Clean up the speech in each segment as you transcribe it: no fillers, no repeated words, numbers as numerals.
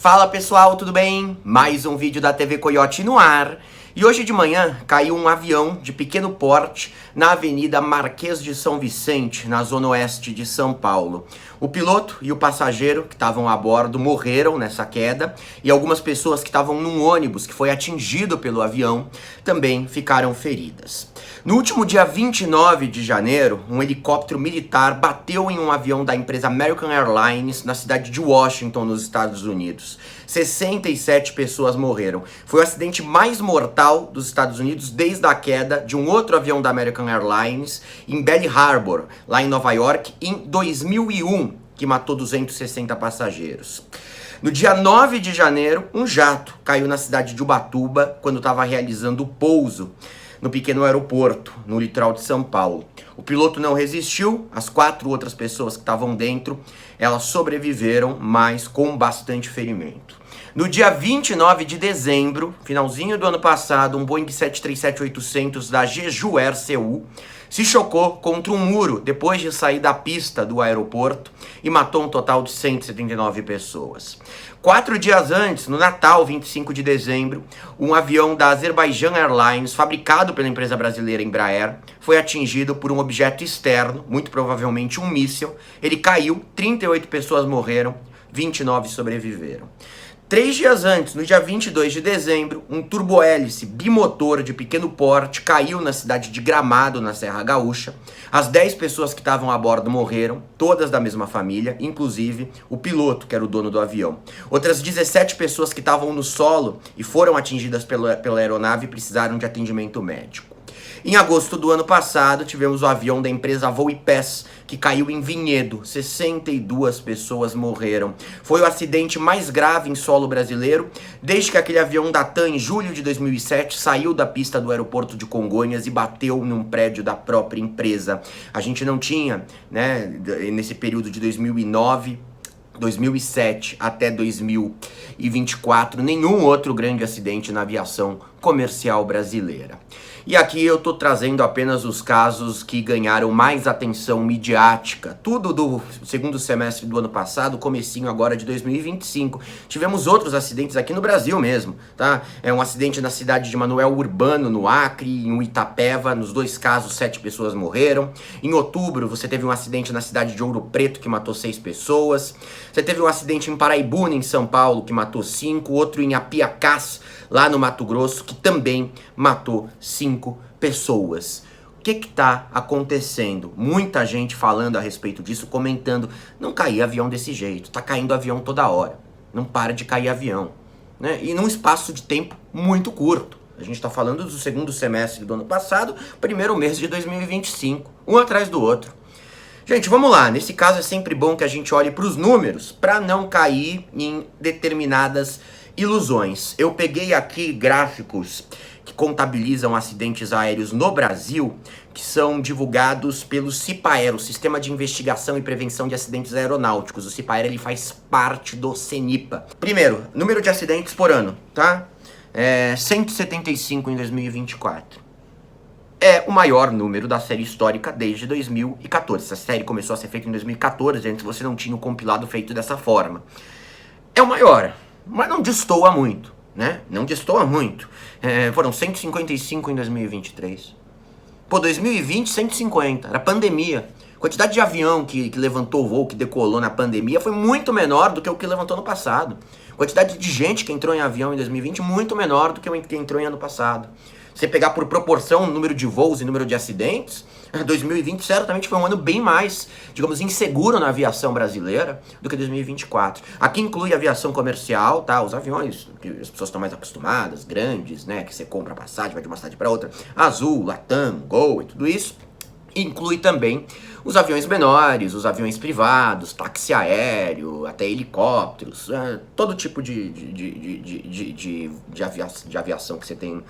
Fala pessoal, tudo bem? Mais um vídeo da TV Coyote no ar. E hoje de manhã caiu um avião de pequeno porte na Avenida Marquês de São Vicente, na zona oeste de São Paulo. O piloto e o passageiro que estavam a bordo morreram nessa queda e algumas pessoas que estavam num ônibus que foi atingido pelo avião também ficaram feridas. No último dia 29 de janeiro, um helicóptero militar bateu em um avião da empresa American Airlines na cidade de Washington, nos Estados Unidos. 67 pessoas morreram. Foi o acidente mais mortal dos Estados Unidos desde a queda de um outro avião da American Airlines em Belle Harbor, lá em Nova York, em 2001, que matou 260 passageiros. No dia 9 de janeiro, um jato caiu na cidade de Ubatuba quando estava realizando o pouso no pequeno aeroporto, no litoral de São Paulo. O piloto não resistiu, as 4 outras pessoas que estavam dentro, elas sobreviveram, mas com bastante ferimento. No dia 29 de dezembro, finalzinho do ano passado, um Boeing 737-800 da Jeju Air Seul se chocou contra um muro depois de sair da pista do aeroporto e matou um total de 179 pessoas. 4 dias antes, no Natal, 25 de dezembro, um avião da Azerbaijan Airlines, fabricado pela empresa brasileira Embraer, foi atingido por um objeto externo, muito provavelmente um míssil. Ele caiu, 38 pessoas morreram, 29 sobreviveram. 3 dias antes, no dia 22 de dezembro, um turbohélice bimotor de pequeno porte caiu na cidade de Gramado, na Serra Gaúcha. As 10 pessoas que estavam a bordo morreram, todas da mesma família, inclusive o piloto, que era o dono do avião. Outras 17 pessoas que estavam no solo e foram atingidas pela aeronave precisaram de atendimento médico. Em agosto do ano passado, tivemos o avião da empresa Voo e Pés, que caiu em Vinhedo. 62 pessoas morreram. Foi o acidente mais grave em solo brasileiro, desde que aquele avião da TAM, em julho de 2007, saiu da pista do aeroporto de Congonhas e bateu num prédio da própria empresa. A gente não tinha, nesse período de 2009... 2007 até 2024, nenhum outro grande acidente na aviação comercial brasileira. E aqui eu tô trazendo apenas os casos que ganharam mais atenção midiática, tudo do segundo semestre do ano passado, comecinho agora de 2025. Tivemos outros acidentes aqui no Brasil mesmo, tá? É um acidente na cidade de Manoel Urbano, no Acre, em Itapeva, nos 2 casos 7 pessoas morreram. Em outubro você teve um acidente na cidade de Ouro Preto que matou 6 pessoas. Você teve um acidente em Paraibuna, em São Paulo, que matou 5, outro em Apiacás, lá no Mato Grosso, que também matou 5 pessoas. O que está acontecendo? Muita gente falando a respeito disso, comentando, não caía avião desse jeito, tá caindo avião toda hora, não para de cair avião, né? E num espaço de tempo muito curto. A gente está falando do segundo semestre do ano passado, primeiro mês de 2025, um atrás do outro. Gente, vamos lá, nesse caso é sempre bom que a gente olhe para os números para não cair em determinadas ilusões. Eu peguei aqui gráficos que contabilizam acidentes aéreos no Brasil, que são divulgados pelo CIPAER, o Sistema de Investigação e Prevenção de Acidentes Aeronáuticos. O CIPAER, ele faz parte do CENIPA. Primeiro, número de acidentes por ano, tá? 175 em 2024. É o maior número da série histórica desde 2014. Essa série começou a ser feita em 2014, antes você não tinha o compilado feito dessa forma. É o maior, mas não destoa muito, né? Não destoa muito. Foram 155 em 2023. Pô, 2020, 150. Era pandemia. A quantidade de avião que levantou voo, que decolou na pandemia, foi muito menor do que o que levantou no passado. A quantidade de gente que entrou em avião em 2020, muito menor do que o que entrou em ano passado. Você pegar por proporção o número de voos e número de acidentes, 2020 certamente foi um ano bem mais, digamos, inseguro na aviação brasileira do que 2024. Aqui inclui a aviação comercial, tá? Os aviões que as pessoas estão mais acostumadas, grandes, né? Que você compra passagem, vai de uma cidade para outra. Azul, Latam, Gol e tudo isso. Inclui também os aviões menores, os aviões privados, táxi aéreo, até helicópteros, todo tipo de aviação que você tem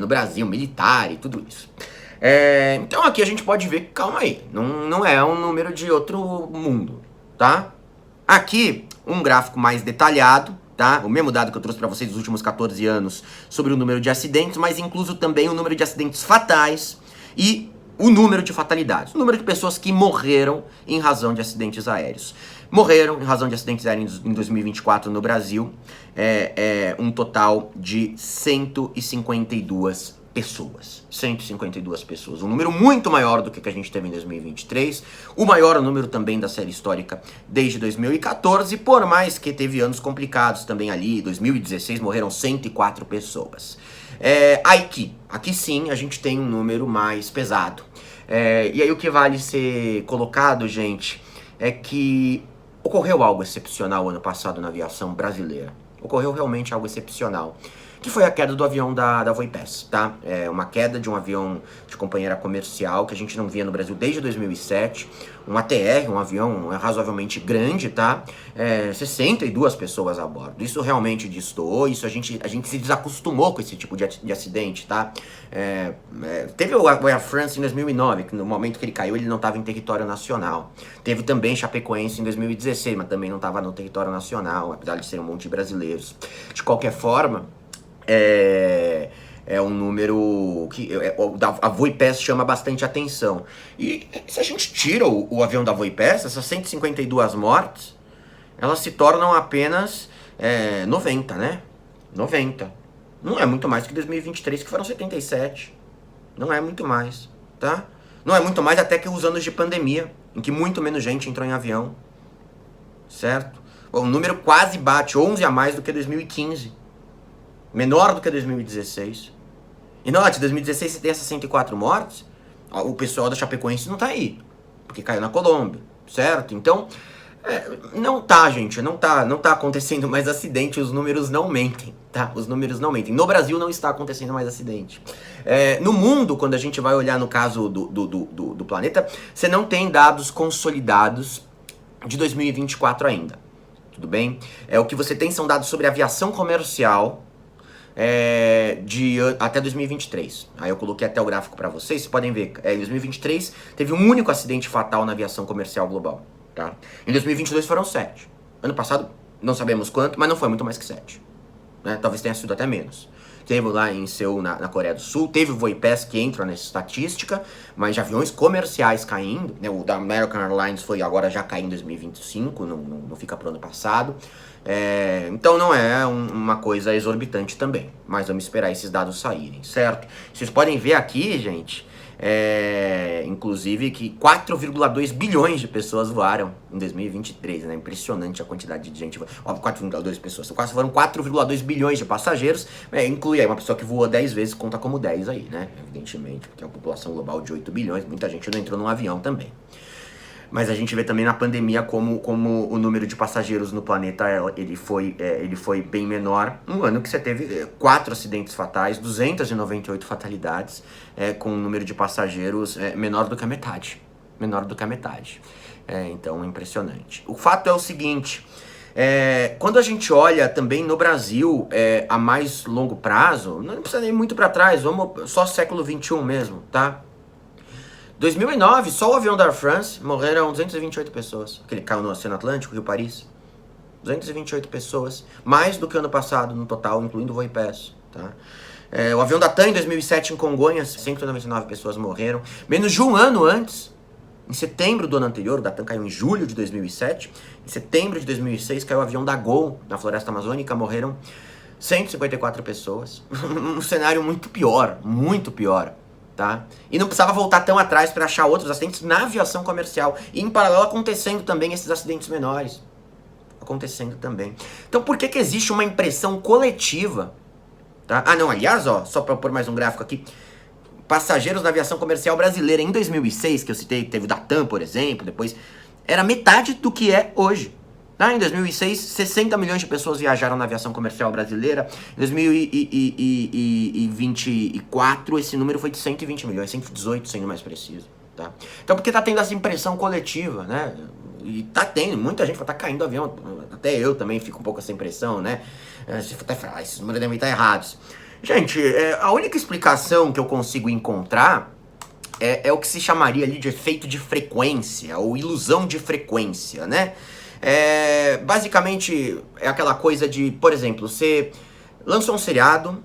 no Brasil, militar e tudo isso. Então aqui a gente pode ver que, calma aí, não é um número de outro mundo, tá? Aqui, um gráfico mais detalhado, tá? O mesmo dado que eu trouxe para vocês dos últimos 14 anos sobre o número de acidentes, mas incluso também o número de acidentes fatais e o número de fatalidades, o número de pessoas que morreram em razão de acidentes aéreos. Morreram em razão de acidentes aéreos em 2024 no Brasil, um total de 152 pessoas. 152 pessoas, um número muito maior do que a gente teve em 2023, o maior número também da série histórica desde 2014, por mais que teve anos complicados também ali, 2016 morreram 104 pessoas. Aqui sim a gente tem um número mais pesado. E aí o que vale ser colocado, gente, é que ocorreu algo excepcional ano passado na aviação brasileira. Ocorreu realmente algo excepcional, que foi a queda do avião da Voipes, tá? Uma queda de um avião de companhia comercial que a gente não via no Brasil desde 2007, um ATR, um avião razoavelmente grande, tá? 62 pessoas a bordo. Isso realmente destoou, isso a gente se desacostumou com esse tipo de acidente, tá? Teve o Air France em 2009, que no momento que ele caiu ele não estava em território nacional. Teve também Chapecoense em 2016, mas também não estava no território nacional, apesar de ser um monte de brasileiros. De qualquer forma, é um número que a Voipes chama bastante atenção. E se a gente tira o avião da Voipes, essas 152 mortes, elas se tornam apenas 90, né? 90. Não é muito mais que 2023, que foram 77. Não é muito mais, tá? Não é muito mais até que os anos de pandemia, em que muito menos gente entrou em avião, certo? O número quase bate 11 a mais do que 2015. Menor do que 2016. E note, 2016 você tem essas 104 mortes, o pessoal da Chapecoense não tá aí, porque caiu na Colômbia, certo? Então, não tá, gente, não tá acontecendo mais acidente, os números não mentem, tá? Os números não mentem. No Brasil não está acontecendo mais acidente. No mundo, quando a gente vai olhar no caso do planeta, você não tem dados consolidados de 2024 ainda, tudo bem? O que você tem são dados sobre aviação comercial, até 2023. Aí eu coloquei até o gráfico para vocês podem ver. Em 2023 teve um único acidente fatal na aviação comercial global, tá? Em 2022 foram 7. Ano passado não sabemos quanto, mas não foi muito mais que 7, né? Talvez tenha sido até menos. Teve lá em Seul, na Coreia do Sul, teve o Voipes que entra nessa estatística, mas de aviões comerciais caindo, né? O da American Airlines foi agora já cair em 2025, não fica pro ano passado. Então não é uma coisa exorbitante também, mas vamos esperar esses dados saírem, certo? Vocês podem ver aqui, gente, inclusive que 4,2 bilhões de pessoas voaram em 2023, né? Impressionante a quantidade de gente. Óbvio, 4,2 pessoas, quase foram 4,2 bilhões de passageiros, inclui aí uma pessoa que voou 10 vezes, conta como 10 aí, né? Evidentemente, porque é uma população global de 8 bilhões, muita gente não entrou num avião também. Mas a gente vê também na pandemia como o número de passageiros no planeta ele foi bem menor. Um ano que você teve 4 acidentes fatais, 298 fatalidades, com um número de passageiros menor do que a metade. Menor do que a metade. Então, impressionante. O fato é o seguinte, quando a gente olha também no Brasil a mais longo prazo, não precisa ir muito para trás, vamos só século XXI mesmo, tá? 2009, só o avião da Air France morreram 228 pessoas. Aquele caiu no Oceano Atlântico, Rio Paris. 228 pessoas, mais do que ano passado no total, incluindo o Voipes, tá? O avião da TAM em 2007 em Congonhas, 199 pessoas morreram. Menos de um ano antes, em setembro do ano anterior, o da TAM caiu em julho de 2007. Em setembro de 2006 caiu o avião da Gol na Floresta Amazônica, morreram 154 pessoas. Um cenário muito pior, tá? E não precisava voltar tão atrás para achar outros acidentes na aviação comercial. E em paralelo acontecendo também esses acidentes menores. Acontecendo também. Então por que existe uma impressão coletiva? Tá? Ah não, aliás, ó, só para pôr mais um gráfico aqui. Passageiros na aviação comercial brasileira em 2006, que eu citei, teve o da TAM, por exemplo, depois, era metade do que é hoje. Em 2006, 60 milhões de pessoas viajaram na aviação comercial brasileira. Em 2024, esse número foi de 120 milhões, 118 sendo mais preciso. Tá? Então, porque tá tendo essa impressão coletiva, né? E tá tendo, muita gente fala, tá caindo o avião. Até eu também fico um pouco essa impressão, né? Você até fala, esses números devem estar errados. Gente, a única explicação que eu consigo encontrar é o que se chamaria ali de efeito de frequência, ou ilusão de frequência, né? Basicamente é aquela coisa de, por exemplo, você lançou um seriado,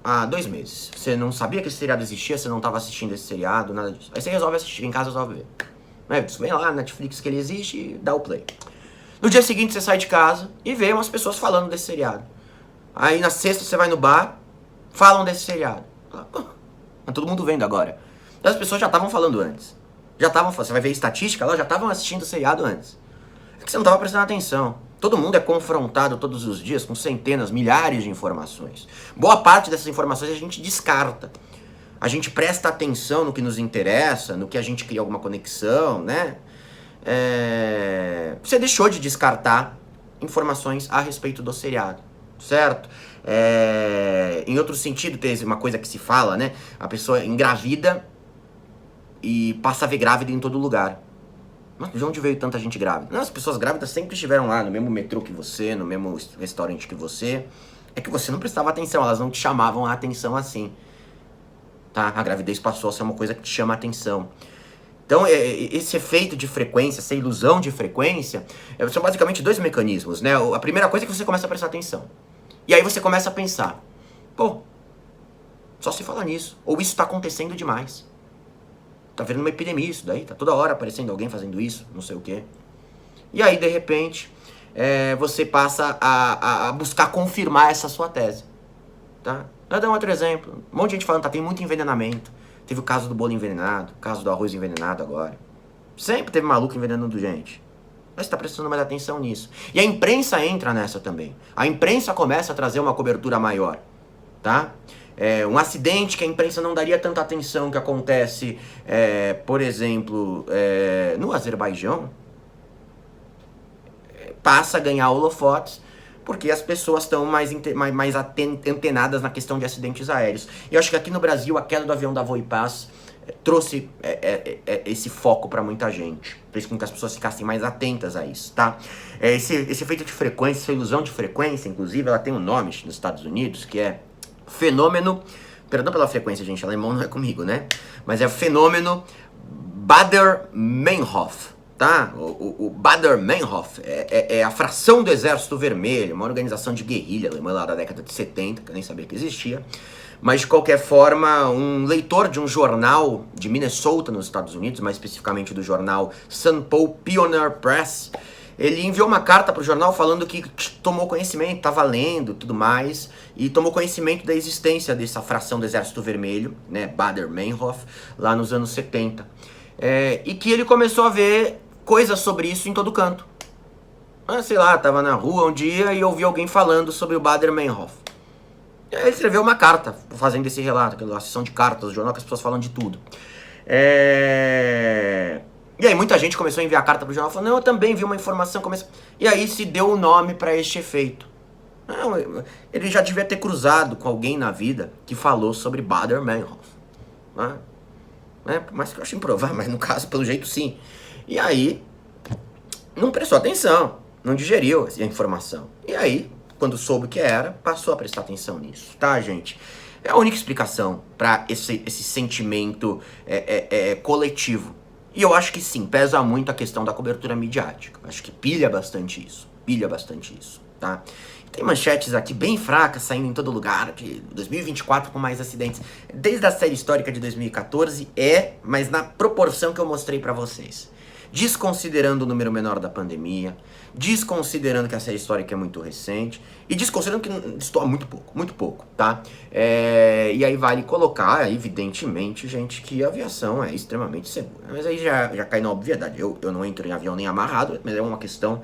há 2 meses. Você não sabia que esse seriado existia, você não estava assistindo esse seriado, nada disso. Aí você resolve assistir, em casa resolve ver. Você vem lá na Netflix que ele existe e dá o play. No dia seguinte você sai de casa e vê umas pessoas falando desse seriado. Aí na sexta você vai no bar, falam desse seriado. Tá todo mundo vendo agora. As pessoas já estavam falando antes. Você vai ver estatística, elas já estavam assistindo o seriado antes. É que você não estava prestando atenção. Todo mundo é confrontado todos os dias com centenas, milhares de informações. Boa parte dessas informações a gente descarta. A gente presta atenção no que nos interessa, no que a gente cria alguma conexão, né? Você deixou de descartar informações a respeito do seriado, certo? Em outro sentido, tem uma coisa que se fala, né? A pessoa engravida e passa a ver grávida em todo lugar. Mas de onde veio tanta gente grávida? Não, as pessoas grávidas sempre estiveram lá, no mesmo metrô que você, no mesmo restaurante que você. É que você não prestava atenção, elas não te chamavam a atenção assim. Tá? A gravidez passou a ser uma coisa que te chama a atenção. Então, esse efeito de frequência, essa ilusão de frequência, são basicamente 2 mecanismos, né? A primeira coisa é que você começa a prestar atenção. E aí você começa a pensar, pô, só se fala nisso. Ou isso está acontecendo demais. Tá vendo uma epidemia isso daí, tá toda hora aparecendo alguém fazendo isso, não sei o quê. E aí, de repente, você passa a buscar confirmar essa sua tese, tá? Vou dar um outro exemplo. Um monte de gente falando, tem muito envenenamento. Teve o caso do bolo envenenado, o caso do arroz envenenado agora. Sempre teve maluco envenenando gente. Mas você tá prestando mais atenção nisso. E a imprensa entra nessa também. A imprensa começa a trazer uma cobertura maior, tá? Um acidente que a imprensa não daria tanta atenção que acontece, por exemplo, no Azerbaijão, passa a ganhar holofotes porque as pessoas estão mais antenadas na questão de acidentes aéreos. E eu acho que aqui no Brasil a queda do avião da Voipaz trouxe esse foco para muita gente. Fez com que as pessoas ficassem mais atentas a isso, tá? Esse efeito de frequência, essa ilusão de frequência, inclusive, ela tem um nome nos Estados Unidos, que é fenômeno... Perdão pela frequência, gente, alemão não é comigo, né? Mas é o fenômeno Baader-Meinhof. Tá? O Baader-Meinhof é a fração do Exército Vermelho, uma organização de guerrilha alemã lá da década de 70, que eu nem sabia que existia. Mas, de qualquer forma, um leitor de um jornal de Minnesota, nos Estados Unidos, mais especificamente do jornal St. Paul Pioneer Press, ele enviou uma carta para o jornal falando que tomou conhecimento, estava lendo tudo mais, e tomou conhecimento da existência dessa fração do Exército Vermelho, né, Baader-Meinhof, lá nos anos 70. E que ele começou a ver coisas sobre isso em todo canto. Sei lá, tava na rua um dia e ouvi alguém falando sobre o Baader-Meinhof. E aí ele escreveu uma carta fazendo esse relato, aquela sessão de cartas do jornal que as pessoas falam de tudo. E aí muita gente começou a enviar carta pro jornal falando, não, eu também vi uma informação. E aí se deu o nome para este efeito. Não, ele já devia ter cruzado com alguém na vida que falou sobre Baader-Meinhof. Mas que eu acho improvável, mas no caso, pelo jeito, sim. E aí, não prestou atenção, não digeriu a informação. E aí, quando soube o que era, passou a prestar atenção nisso, tá, gente? É a única explicação para esse sentimento coletivo. E eu acho que sim, pesa muito a questão da cobertura midiática. Acho que pilha bastante isso, tá? Tem manchetes aqui bem fracas saindo em todo lugar, de 2024 com mais acidentes. Desde a série histórica de 2014 mas na proporção que eu mostrei pra vocês. Desconsiderando o número menor da pandemia, desconsiderando que a série histórica é muito recente, e desconsiderando que estou há muito pouco, tá? E aí vale colocar, evidentemente, gente, que a aviação é extremamente segura. Mas aí já cai na obviedade. Eu não entro em avião nem amarrado, mas é uma questão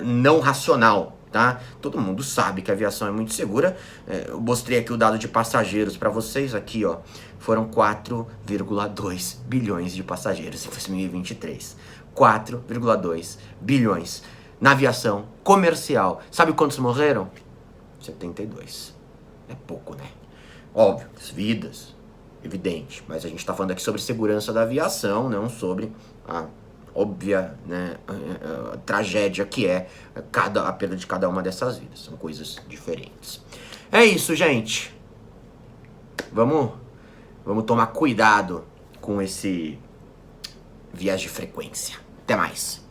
não racional, tá? Todo mundo sabe que a aviação é muito segura. Eu mostrei aqui o dado de passageiros para vocês, aqui, ó. Foram 4,2 bilhões de passageiros em 2023. 4,2 bilhões. Na aviação comercial. Sabe quantos morreram? 72. É pouco, né? Óbvio, vidas, evidente. Mas a gente tá falando aqui sobre segurança da aviação, não sobre a óbvia, né, a tragédia que é a perda de cada uma dessas vidas. São coisas diferentes. É isso, gente. Vamos tomar cuidado com esse viés de frequência. Até mais.